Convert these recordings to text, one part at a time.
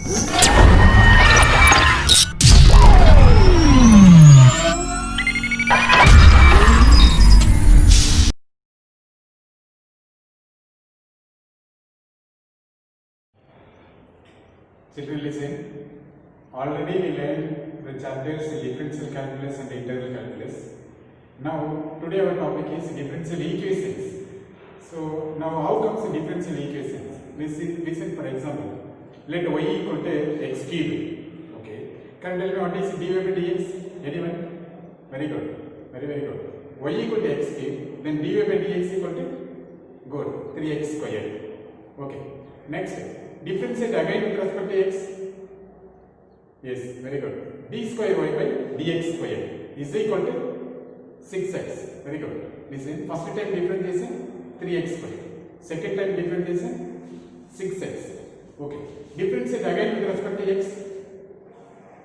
Children, listen. Already we learned the chapters differential calculus and integral calculus. Now, today our topic is differential equations. So, now how comes the differential equations? Listen for example. Let y equal to x cube. Okay. Can you tell me what is dy by dx? Anyone? Very good. Very good. Y equal to x cube. Then dy by dx equal to good 3x squared. Okay. Next. Differentiate again with respect to x. Yes, very good. d square y by dx square is equal to 6x. Very good. Listen, first time differentiation 3x square. Second time differentiation 6x. Okay. Differentiate again with respect to x.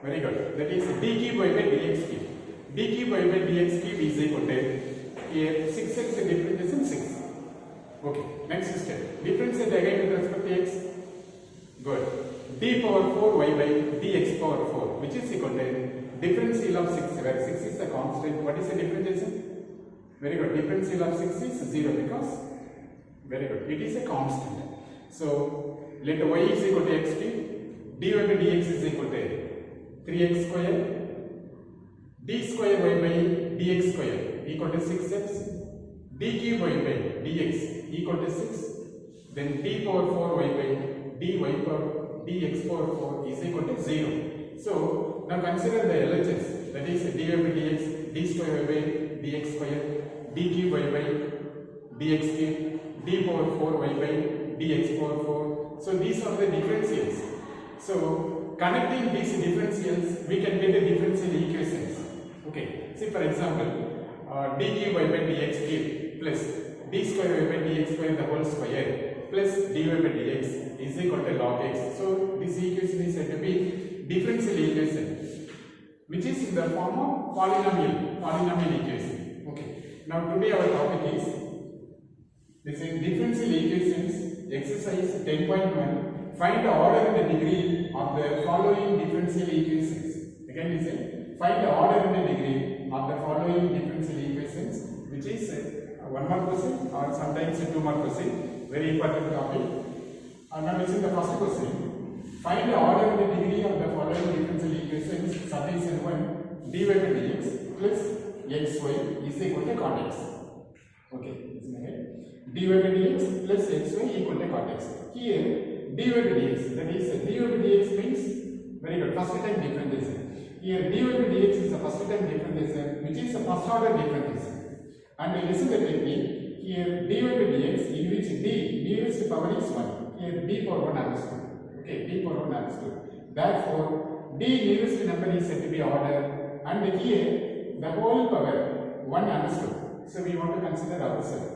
Very good. That is d cube y by dx cube. d cube y by dx cube is equal to here 6x differentiation 6. Okay. Next step. Differentiate again with respect to x. Good. d power 4 y by dx power 4, which is equal to differential of 6, where 6 is a constant. What is the differentiation? Very good. Differential of 6 is 0 because, very good, it is a constant. So, let y is equal to x cube, dy by dx is equal to 3x square, d square y by dx square equal to 6x, d cube y by dx equal to 6, then d power 4 y by dy power dx power 4 is equal to 0. So, now consider the LHS, that is dy by dx, d square y by dx square, d cube y by dx cube, d power 4 y by dx power 4. So, these are the differentials. So, connecting these differentials, we can get the differential equations. Okay. See, for example, d cube y by dx cube plus d square y by dx square the whole square plus dy by dx is equal to log x. So, this equation is said to be differential equation, which is in the form of polynomial equation. Okay. Now, today our topic is this is differential equations, exercise 10.1. Find the order and the degree of the following differential equations. Again, listen. Find the order and the degree of the following differential equations, which is 1 mark question or sometimes 2 mark question. Very important topic. Now listen the first question. Find the order and the degree of the following differential equations. Subdivision 1, dy by dx plus xy is equal to cot x. Okay, listen again. dy by dx plus xy equal to cot x. Here dy by dx, that is dy by dx means, very good, first time differentiation. Here dy by dx is the first time differentiation, which is the first order differentiation. And listen the technique. Here dy by dx, in which d nearest power is 1. Here d power 1 understood. Okay, d power 1 understood. Therefore, d nearest number is said to be order, and here the whole power 1 understood. So we want to consider ourselves.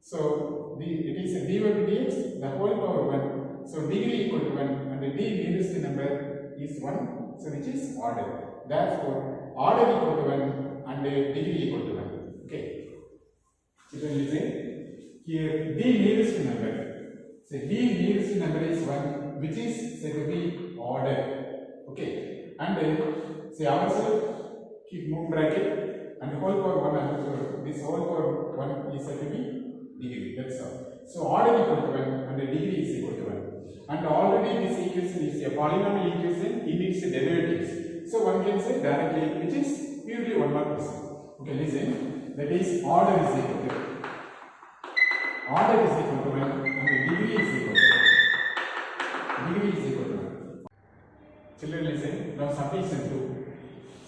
So it is d by dx, the whole power 1. So degree equal to 1, and the d nearest number is 1. So which is order. Therefore, order equal to 1 and degree equal to 1. Okay. Children, listen. Here d nearest number. So d nearest number is 1, which is said to be order. Okay. And say ourselves, keep move bracket and whole power 1 understood. This whole power 1 is said to be degree. That's all. So order equal to 1 and the degree is equal to 1. And already this equation is a polynomial equation in its derivatives. So one can say directly, which is purely 1 mark question. Okay, listen. That is order is equal to 1 and the degree is equal to 1. Children, listen. Now subdivision 2.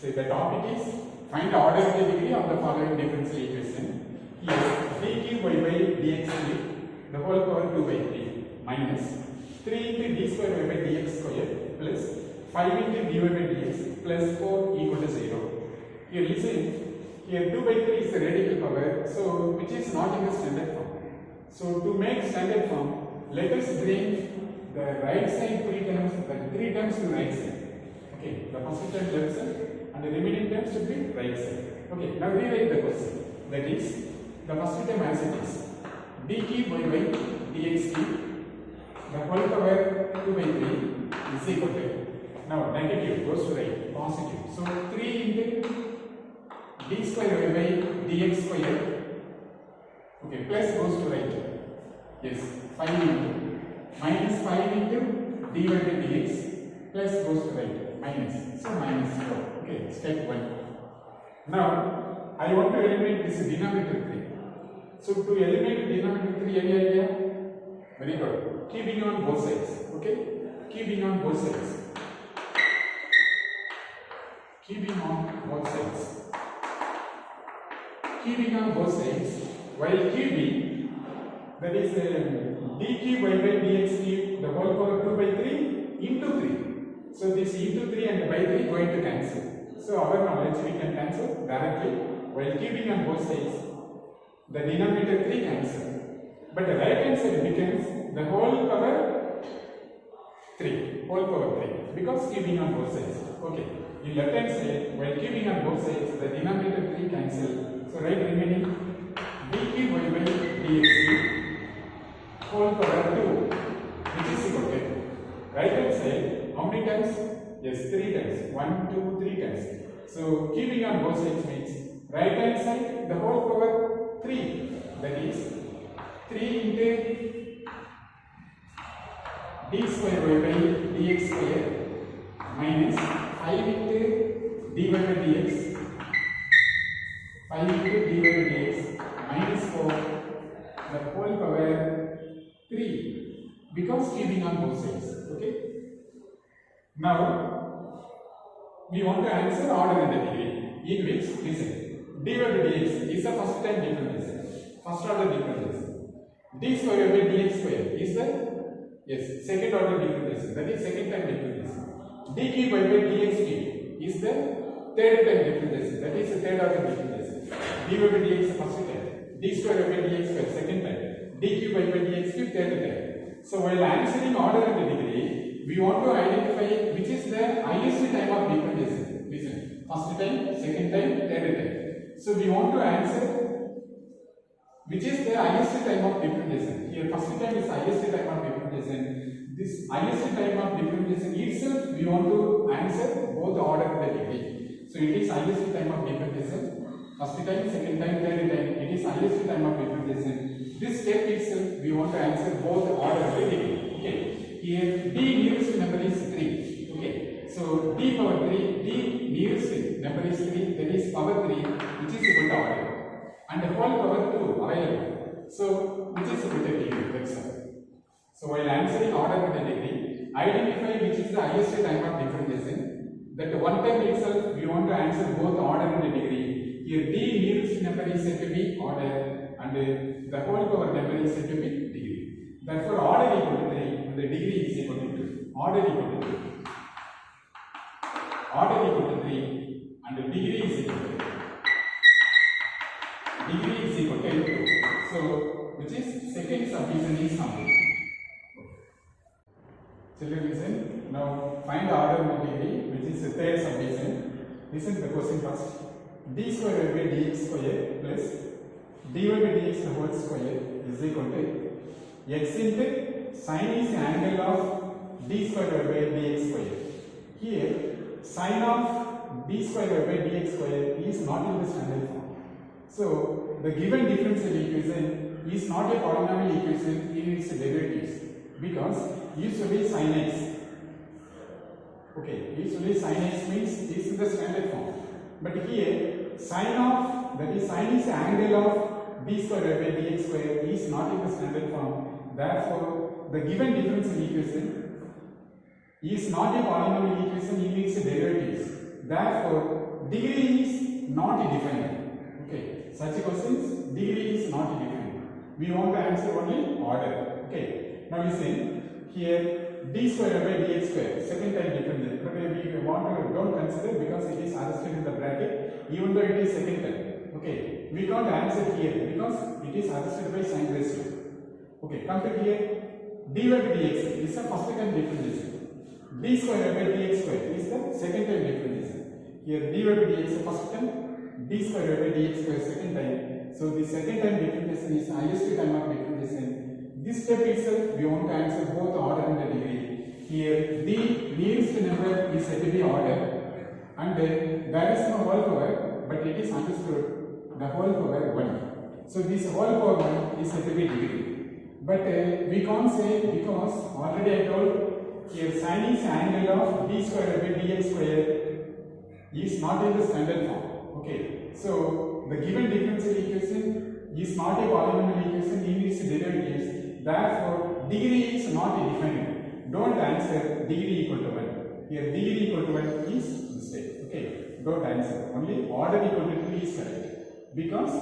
So the topic is find the order and the degree of the following differential equation. Here d cube y by dx cube the whole power 2 by 3 minus 3 into d square y by dx square plus 5 into dy by dx plus 4 equal to 0. Here listen. Here 2 by 3 is the radical power, so which is not in the standard form. So to make standard form, let us bring the right side 3 terms, the 3 terms to right side. Okay, the first term left side and the remaining terms should be right side. Okay, now rewrite the question. That is, the first term as it is d cube y by dx cube the whole power 2 by 3 is equal to, now negative goes to right, positive. So 3 into d square by dx square, okay, plus goes to right, yes, 5 into minus 5 into dy by dx plus goes to right, minus, so minus 4, okay, step 1. Now I want to eliminate this denominator 3. So to eliminate denominator 3, any idea? Very good. Keeping on both sides, okay? Keeping on both sides. Keeping on both sides. Keeping on both sides. While cubing, that is d cube by dx cube, the whole power 2 by 3 into 3. So this into 3 and by 3 going to cancel. So our knowledge we can cancel directly. While cubing on both sides, the denominator 3 cancel. But the right hand side becomes the whole power 3. Whole power 3. Because cubing on both sides. Okay. In left hand side, while cubing on both sides, the denominator 3 cancel. So right remaining d cube by dx cube whole power 2, which is equal to right hand side, how many times? Yes, 3 times. 1, 2, 3 times. So cubing on both sides means right hand side, the whole power 3. That is 3 into d square by dx square minus 5 into dy by dx, 5 into dy by dx minus 4, the whole power 3, because cubing on both sides. Okay. Now we want to answer order and degree, in which, listen, dy by dx is the first time differential, first order differential. D square by dx square is the, yes, second order differential, that is second time differential. D cube by dx cube is the third time differential, that is the third order differential. D by dx first time, d square by dx square second time, d cube by dx cube third time. So while answering order and degree, we want to identify which is the highest time of differentiation. Listen, first time, second time, third time. So we want to answer which is the highest time of differentiation. Here first time is highest time of differentiation. This highest time of differentiation itself we want to answer both order and degree. So it is highest time of differentiation. First time, second time, third time. It is highest time of differentiation. This step itself we want to answer both order and degree. Okay. Here d nearest number is 3. Okay. So d power 3, d nearest number is 3, that is power 3, which is equal to order. And the whole power 2 available. So which is equal to degree. That's all. So while answering order and degree, identify which is the highest time of differentiation. That one time itself we want to answer both order and degree. Here d nearest number is said to be order and the whole power number is said to be degree. Therefore order equal to 3 and the degree is equal to 2. Order equal to 3. Order equal to 3 and the degree is equal to 2. Degree is equal to 2. So which is second subdivision is complete. Children listen. Now find order and degree, which is the third subdivision. Listen to the question first. D square by dx square plus dy by dx the whole square is equal to x into sine is angle of d square by dx square. Here sine of d square by dx square is not in the standard form. So the given differential equation is not a polynomial equation in its derivatives, because usually sin x, okay, usually sin x means is in the standard form. But here sine of, that is sine is angle of d square by dx square is not in the standard form. Therefore the given differential equation is not a polynomial equation in its derivatives. Therefore degree is not defined. Okay, such questions degree is not defined. We want to answer only order. Okay, now listen, here d square by dx square second time differential, but we want to don't consider because it is arrested in the bracket even though it is second time. Okay, we can't answer here because it is arrested by sign ratio. Okay, come to here, dy by dx is the first time differentiation, d square by dx square is the second time differentiation. Here dy by dx is the first time, d square by dx square second time. So the second time differentiation is highest time of differentiation. This step itself we want to answer both order and the degree. here the nearest number is said to be order, and there is no whole power, but it is understood the whole power 1. So this whole power 1 is said to be degree. But we can't say, because already I told here sin is angle of d square by dx square is not in the standard form. Okay, so the given differential equation is not a polynomial equation in its derivatives. Therefore, degree is not defined. Don't answer degree equal to 1. Here degree equal to 1 is mistake. Okay, don't answer. Only order equal to 2 is correct. Because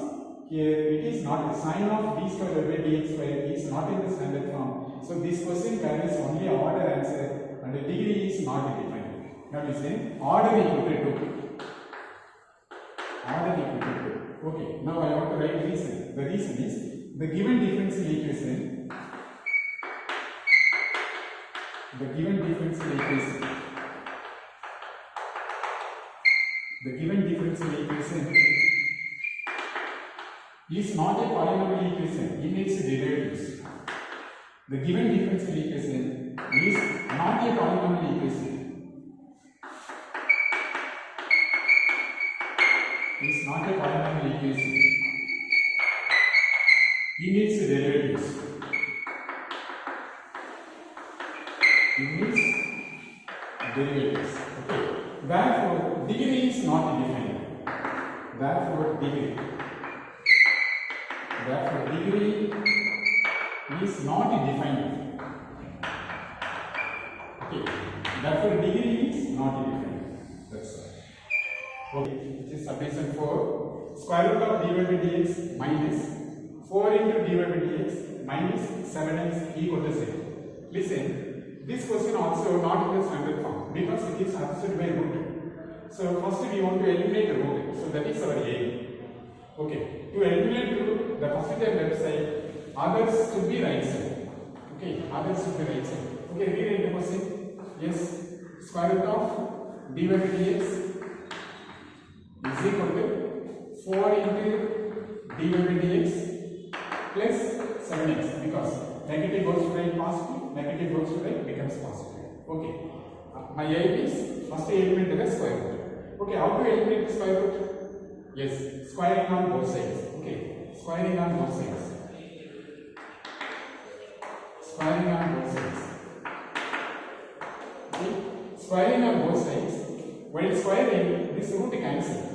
here it is not the sign of d square by dx square is not in the standard form. So this question carries only order answer and the degree is not defined. Now listen, order equal to 2. Order equal to 2. Okay, now I want to write reason. The reason is the given differential equation. The given differential equation. The given differential equation is not a polynomial equation in its derivatives. The given differential equation is not a polynomial equation. Is not a polynomial equation in its derivatives. In its derivatives. Okay. Therefore, degree is not defined. Therefore, degree is not defined. Okay. Therefore, degree is not defined. That's all. Okay. Which is summation 4. Square root of dy by dx minus 4 into dy by dx minus 7x equal to 0. Listen, this question also not in the standard form because it is substituted by root. So first we want to eliminate the root. So that is our aim. Okay. To eliminate root, the first term left side, others should be right side. Okay. Others should be right side. Okay. Rewrite the question. Yes. Square root of dy by dx is equal to 4 into dy by dx plus 7x because negative goes to right positive, negative goes to right becomes positive. Okay. My aim is first element the square root. Okay, how to eliminate the square root? Yes, squaring on both sides. Okay, squaring on both sides. Squaring on both sides. Okay, squaring on both sides. While squaring, this root cancels.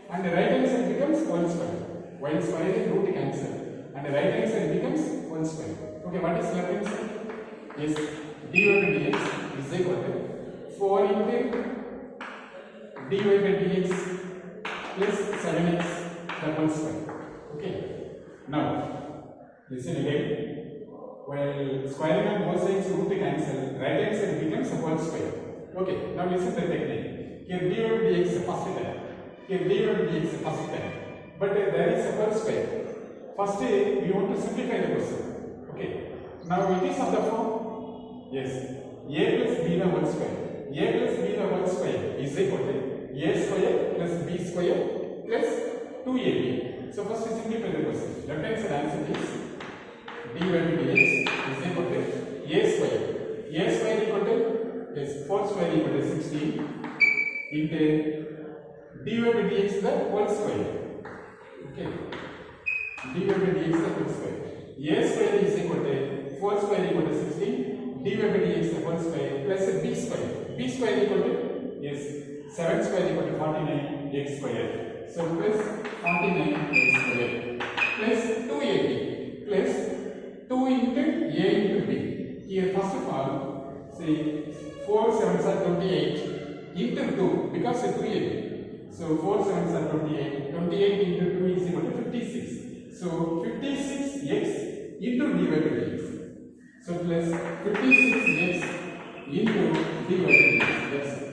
And the right hand side becomes 1 square. While squaring, root cancel. And the right hand side becomes 1 square. Okay, what is left hand side? Yes, dy by dx is equal to 4 into dy by dx plus 7x the whole square. Okay. Now, listen again. While squaring on both sides, root cancel. Right hand side becomes a whole square. Okay. Now listen to the technique. Here dy by dx is the first term. Here dy by dx is the first term. But there is a whole square. First, we want to simplify the question. Okay. Now it is of the form. Yes. A plus b the whole square. A plus b the whole square is equal to a square plus b square plus 2ab. So first simplify the question. Left hand side answer is dy by dx is equal to a square. A square equal to yes 4 square equal to 16 into dy by dx the whole square. Okay. dy by dx the whole square. A square is equal to 4 square equal to 16. dy by dx the whole square plus b square. B square equal to yes 7 square equal to 49 x square. So plus 49 x square plus 2ab plus 2 into a into b. Here first of all, say 4 7s are 28 into 2 because 2ab. So 4 7s are 28. 28 into 2 is equal to 56. So 56x into dy by dx. So plus 56x into dy by dx. That's it.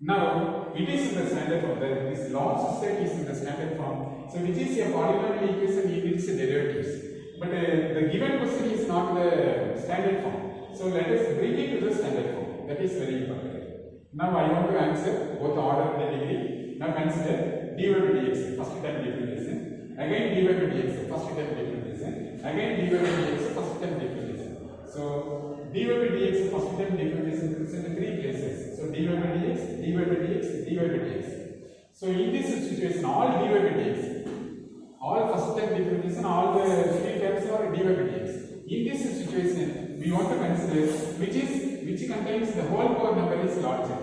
Now, it is in the standard form. This last set is in the standard form. So, which is a polynomial equation in its derivatives. But the given question is not the standard form. So, let us bring it to the standard form. That is very important. Now, I want to answer both order and the degree. Now, consider dy by dx, first term differentiation. Again, dy by dx, first term differentiation. Again, dy by dx, first term differentiation. So, dy by dx first term differentiation present in three places. So dy by dx, dy by dx, dy by dx. So in this situation, all dy by dx, all first term differentiation, all the three terms are dy by dx. In this situation, we want to consider which contains the whole power number is larger.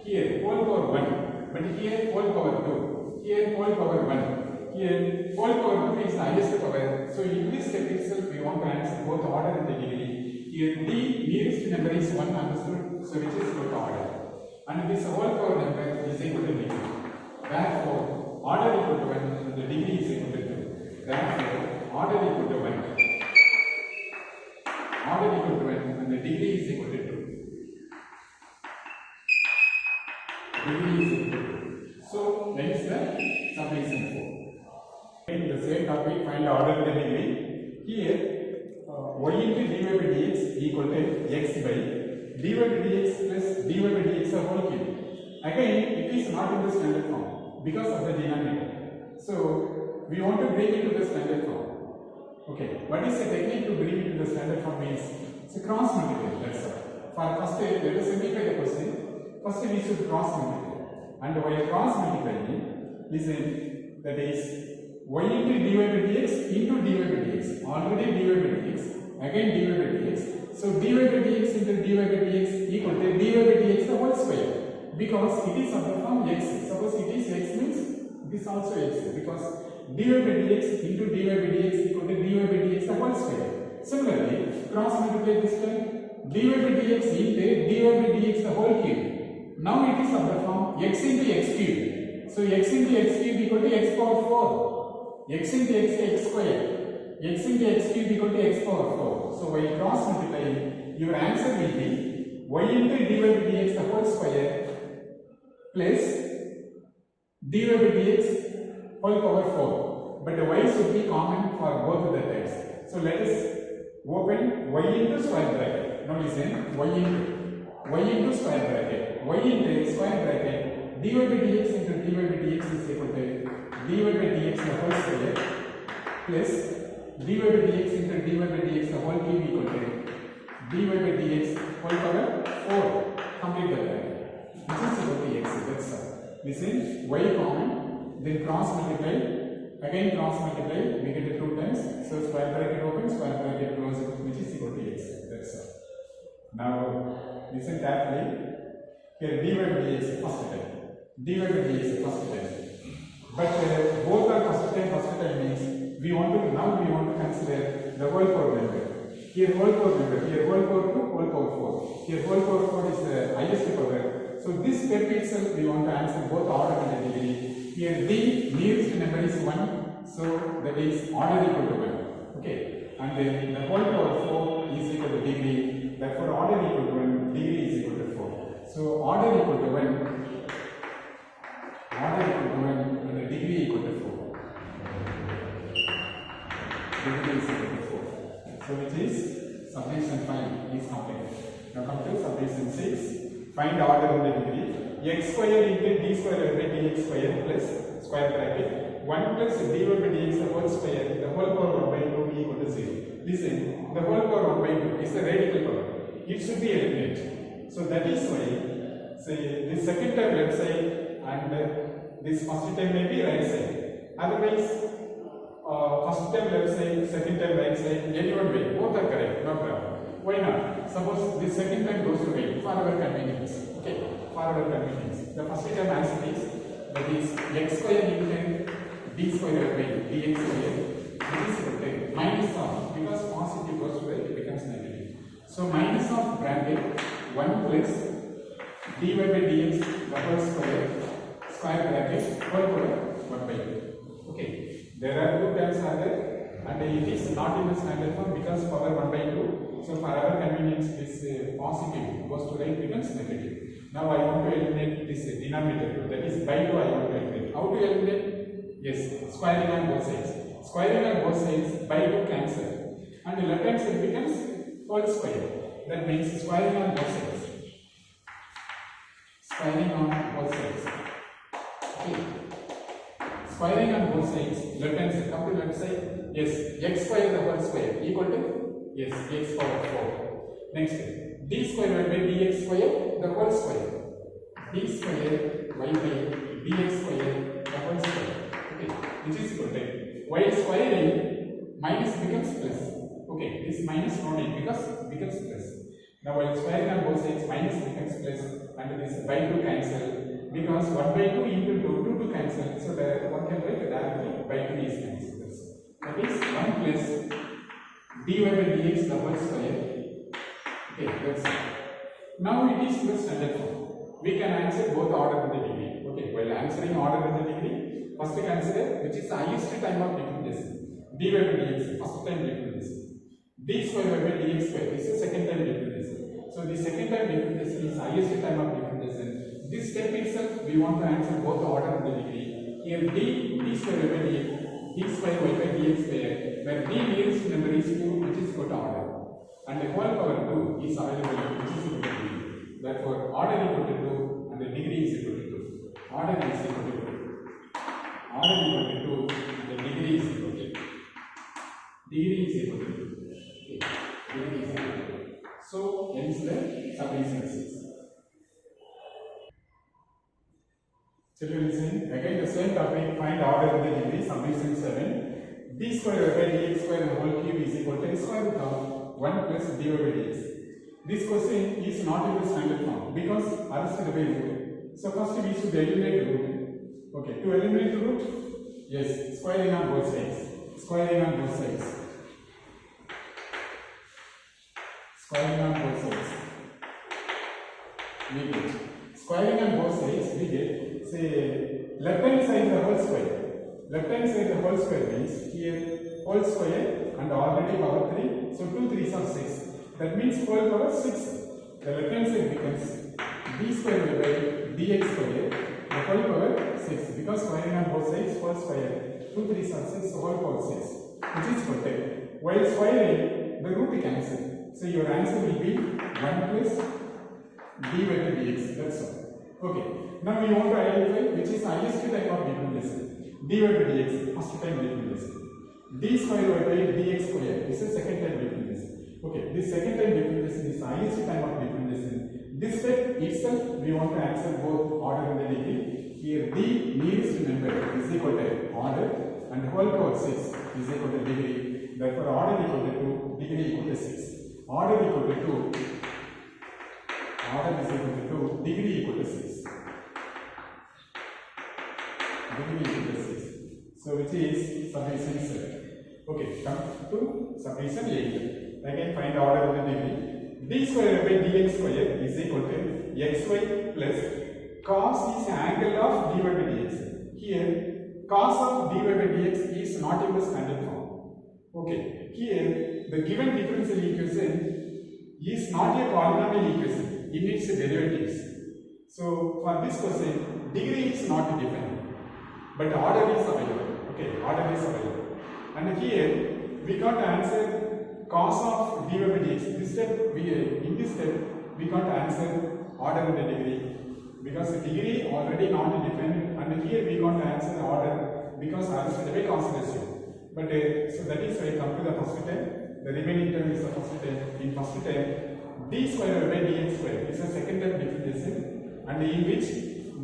Here whole power 1, but here whole power 2. Here whole power 1. Here whole power 2 is the highest power. So in this step itself, we want to answer both order and the degree. Here d nearest number is 1 understood, so which is equal to order. And this whole power number is equal to degree. Therefore, order equal to 1 and the degree is equal to 2. Therefore, order equal to 1. Order equal to 1 and the degree is equal to 2. Degree is equal to 2. So, that is the summation 4. In the same topic, find the order and the degree. Here, y into dy by dx equal to x by dy by dx plus dy by dx the whole cube. Again, it is not in the standard form because of the denominator. So, we want to bring it to the standard form. Okay, what is the technique to bring it to the standard form means? It's a cross multiply, that's all. For first, let us simplify the question. First, we should cross multiply. And while cross multiplying, listen, that is y into dy by dx into dy by dx. Already dy by dx, again dy by dx. So dy by dx into dy by dx equal to dy by dx the whole square. Because it is of the form x. Suppose it is x means this also x. Because dy by dx into dy by dx equal to dy by dx the whole square. Similarly, cross multiply this term, dy by dx into dy by dx the whole cube. Now it is of the form x into x cube. So x into x cube equal to x power 4. X into x square. X into x cube equal to x power 4. So while cross multiplying, your answer will be y into dy by dx the whole square plus dy by dx whole power 4. But the y should be common for both of the terms. So let us open y into square bracket. Now listen, y into square bracket. Y into square bracket. Dy by dx into dy by dx is equal to dy by dx the whole square plus dy by dx into dy by dx the whole cube equal to dy by dx whole power 4. Complete the bracket. Which is equal to x. That's all. Listen, y common, then cross multiply, again cross multiply, we get the 2 times. So square bracket open, square bracket close, which is equal to x. That's all. Now listen carefully. Here dy by dx first time. Dy by dx first time. But both are first time means we want to consider the whole power member. Here whole power member, here whole power 2, whole power 4. Here whole power 4 is the highest power. So this step itself we want to answer both order and the degree. Here d nearest number is 1, so that is order equal to 1. Okay, and then the whole power 4 is equal to degree. Therefore order equal to 1, degree is equal to 4. So order equal to 1, and the degree equal to 4. Degree is equal to 4. So which is summation 5 is complete. Now come to summation 6. Find order in the degree. X square into d square by dx square plus square bracket 1 plus dy by dx the whole square, the whole power 1 by 2 equal to 0. Listen, the whole power 1 by 2 is the radical power. It should be eliminated. So that is why, say, this second term left side and this first term may be right side. Otherwise, first term left side, second term right side, any one way, both are correct, no problem. Why not? Suppose this second term goes to right for our convenience. Okay, for our convenience. The first term answer is, that is x square into d square by dx square, which is equal to minus of, because positive goes to right, it becomes negative. So minus of bracket 1 plus dy by dx the whole square bracket whole power 1 by 2. Okay, there are 2 terms are there and it is not in the standard form because power 1 by 2. So for our convenience this positive goes to right, becomes negative. Now I want to eliminate this denominator, that is by 2 I want to eliminate. How to eliminate? Yes, squaring on both sides. Squaring on both sides, by 2 cancel. And the left hand side becomes whole square. That means squaring on both sides. Squaring on both sides. Okay. Squaring on both sides, left hand side, come to left side. Yes, x square the whole square equal to, yes, x power 4. Next, d square y by dx square, the whole square. D square y by dx square, the whole square. Okay, which is equal to, while squaring, minus becomes plus. Okay, this minus no need because becomes plus. Now while squaring on both sides, minus becomes plus, and this by 2 cancel, because 1 by 2 into 2 to cancel, so the one can write directly by 2 is cancelled. That is 1 plus dy by dx the whole square. Okay, that's it. Now it is the standard form. We can answer both order and the degree. Okay, while answering order and the degree, first consider which is the highest time of differentiation. dy by dx, first time differentiation. D square by dx square, this is second time differentiation. So the second time differentiation is highest time of differentiation. This step itself, we want to answer both order and the degree. Here d square by dx, d square y by dx square, where d nearest number is 2, which is equal to order. And the whole power 2 is available, which is equal to degree. Therefore, order equal to 2 and the degree is equal to 2. Order is equal to 2. Order equal to 2 and the degree is equal to 2. Degree is equal to 2. Okay. Degree is equal to 2. So, hence the subdivision 6. Children listen, again the same topic, find order in the degree, subdivision 7. D square by dx square the whole cube is equal to square root of 1 plus dy by dx. This question is not in the standard form because arrested by root. So first we should eliminate the root. Okay, to eliminate the root, yes, squaring on both sides. Squaring on both sides. Squaring on both sides. We get. Squaring on both sides, we get, say, left hand side the whole square. Left hand side the whole square means here whole square and already power 3. So 2 3s are 6. That means whole power 6. The left hand side becomes d square by dx square, the whole power 6. Because squaring on both sides, whole square, 2 3s are 6, so whole power 6. Which is correct. While squaring, the root cancel. So your answer will be 1 plus dy by dx. That's all. Okay. Now we want to identify which is highest type of differentiation. dy by dx, first time differentiation. D square by dx square, this is second time differentiation. Okay, this second time differentiation is highest time of differentiation. This step itself, we want to answer both order and the degree. Here d nearest number is equal to order and whole power 6 is equal to degree. Therefore, order equal to 2, degree equal to 6. Order equal to 2, order is equal to 2, degree equal to 6. Degree equal to 6. So, which is subdivision 7. Okay, come to subdivision 8. Again, find order of the degree. D square by dx square is equal to xy plus cos is angle of dy by dx. Here, cos of dy by dx is not in the standard form. Okay, here the given differential equation is not a polynomial equation in its derivatives. So, for this question, degree is not defined, but order is available. Okay, order is available. And here, we got to answer cos of dy by dx. This step, in this step, we got to answer order and the degree. Because the degree already not defined, and here we got to answer order because arrested by consideration. But so that is why I come to the first term. The remaining term is the first term. In first term, d square by dx square is a second term differentiation, and in which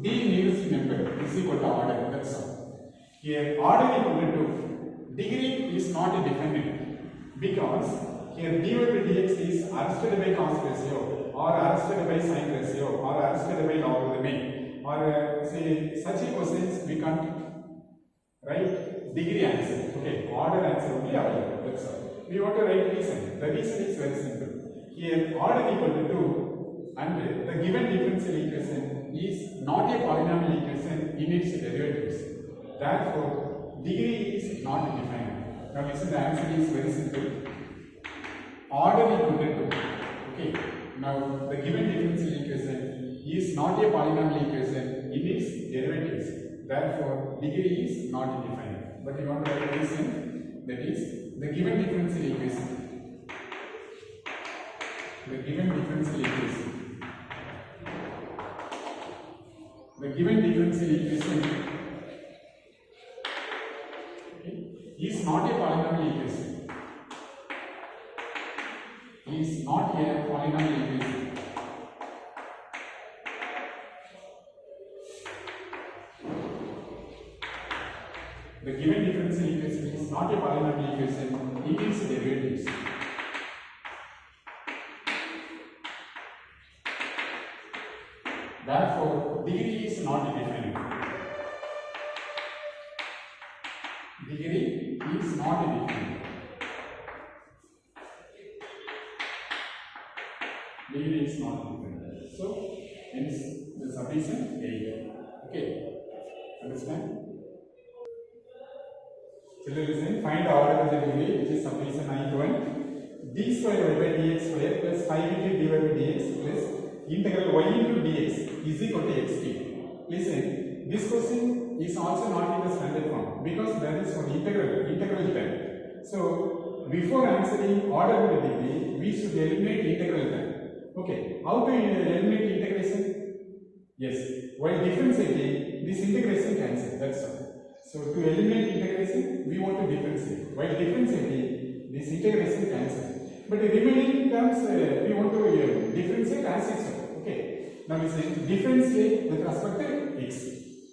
d nearest number is equal to order. That's all. Here, order equal to degree is not defined because here dy by dx is arrested by cos ratio or arrested by sin ratio or arrested by logarithmic or say such equations we can't write degree answer. Okay, order answer only available. That's all. We want to write reason. The reason is very simple. Here order equal to 2 and the given differential equation is not a polynomial equation in its derivatives. Therefore, degree is not defined. Now listen, the answer is very simple. Order equal to 2. Okay. Now the given differential equation is not a polynomial equation in its derivatives. Therefore, degree is not defined. But you want to write a reason, that is the given differential equation. The given differential equation. The given differential equation is not a polynomial equation. Is not a polynomial the given differential equation is not a polynomial equation, it is derivatives. Therefore, degree is not defined. Degree is not defined. Degree is not defined. So, hence the sufficient 8. Okay, understand? Children listen, find the order of the degree which is sufficient 9 d square y by dx square plus 5 into dy by dx plus integral y into dx is equal to xt. Listen, this question is also not in the standard form because there is one integral term. So, before answering order of the degree, we should eliminate integral term. Okay, how to eliminate integration? Yes, while differentiating, this integration cancels, that's all. So, to eliminate integration, we want to differentiate. While differentiating, this integration cancels. But the remaining terms, we want to differentiate as itself. Okay, now we say differentiate with respect to x.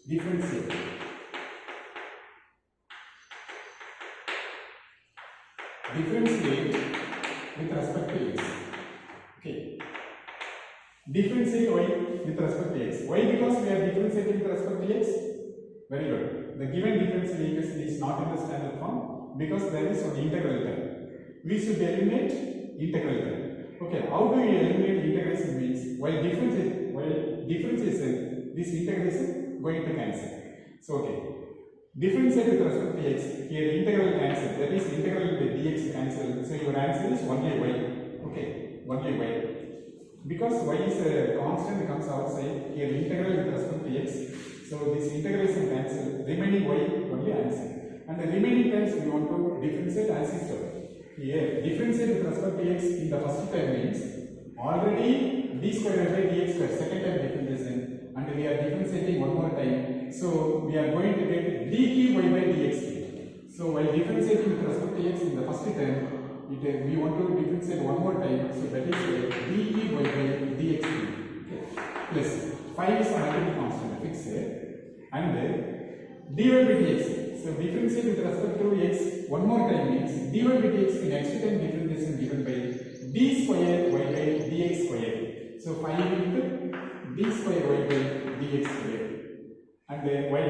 Differentiate. Differentiate with respect to x. Okay. Differentiate y with respect to x. Why? Because we are differentiating with respect to x. Very good. The given differential equation is not in the standard form because there is an integral term. We should eliminate integral term. Okay. How do we eliminate integration? Means while differentiation, this integration going to cancel. So okay. Differentiate with respect to x. Here integral cancel. That is integral with dx cancel. So your answer is only y. Okay. Only y. Because y is a constant comes outside, here integral with respect to x, so this integration cancel, remaining y only answer. And the remaining terms we want to differentiate as itself. Here, differentiate with respect to x in the first term means already d square by dx square, second term differentiation, and we are differentiating one more time. So we are going to get d cube y by dx cube. So while differentiating with respect to x in the first term, we want to differentiate one more time, so that is d cube y by dx cube. Okay. Plus 5 is a multiple constant fixed, and dy by dx. So differentiate with respect to x one more time means dy by dx in next time differentiation given by d square y by dx square. So 5 into d square y by dx square. And while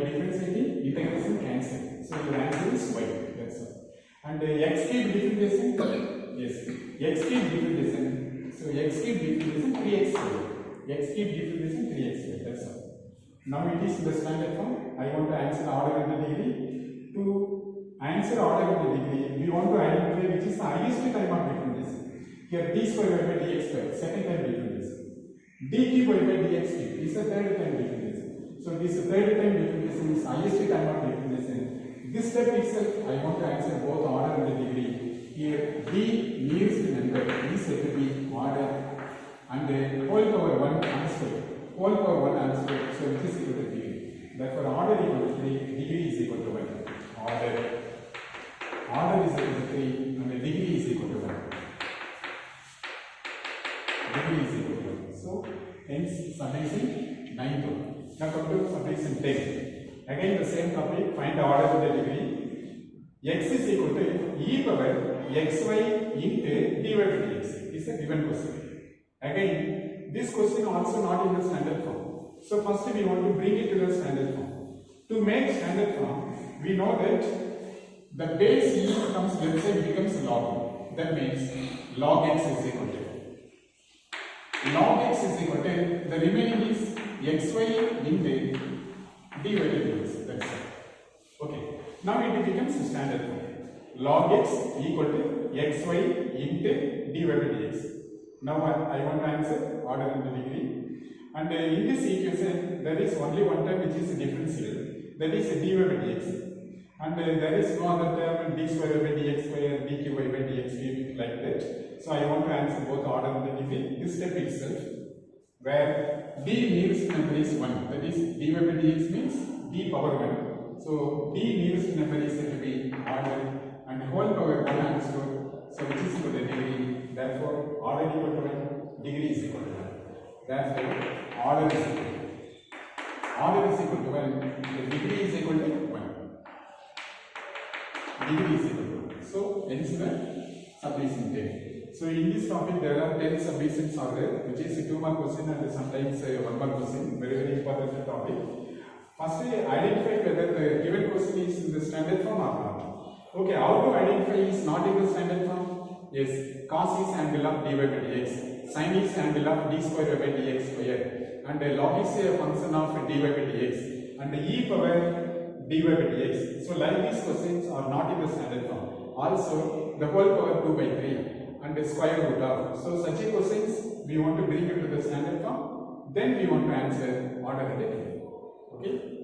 differentiating, integration cancel. So your answer is y. That's all. And x cube differentiation, yes, x cube differentiation. So x cube differentiation 3x square. X cube differentiation 3x square. That's all. Now it is the standard form. I want to answer the order of the degree. To answer order of the degree, we want to identify which is the highest time of differentiation. Here d square y by dx square, second time differentiation. D cube y by dx cube is the third time differentiation. So this third time differentiation is highest time of differentiation. This step itself, I want to answer both order and the degree. Here, d nearest number is said to be order and whole power 1 unsquared. Whole power 1 unsquared, so which is equal to degree. Therefore, order equal to 3, degree is equal to 1. Order is equal to 3 and the degree is equal to 1. Degree is equal to 1. So, hence, summation 9 to 1. Now come to summation 10. Again the same topic, find the order of the degree. X is equal to e power xy into dy by dx is a given question. Again, this question also not in the standard form. So first we want to bring it to the standard form. To make standard form, we know that the base e comes left side becomes log. That means log x is equal to. Log x is equal to, the remaining is xy into dy by dx. That's it. Okay. Now it becomes standard form. Log x equal to xy into dy by dx. Now I want to answer order in the degree. And in this equation, there is only one term which is differential. That is dy by dx. And there is no other term d square by dx square, d cube by dx cube like that. So I want to answer both order and the degree. This step itself, where d nearest number is 1, that is dy by dx means d power 1. So d nearest number is said to be order and whole power 1 understood. So which is equal to degree. Therefore, order equal to 1, degree is equal to 1. Therefore, order is equal to 1, the degree is equal to 1. degree is equal to. So hence the subdivision 10. So in this topic there are 10 subdivisions are there, which is a 2 mark question and sometimes a 1 mark question. Very very important topic. Firstly, identify whether the given question is in the standard form or not. Okay, how to identify is not in the standard form? Yes, cos is angle of dy by dx, sin is angle of d square by dx square, and log is a function of dy by dx, and e power dy by dx. So like these questions are not in the standard form. Also, the whole power 2 by 3 and the square root of. So such a questions we want to bring it to the standard form. Then we want to answer order the table. Okay.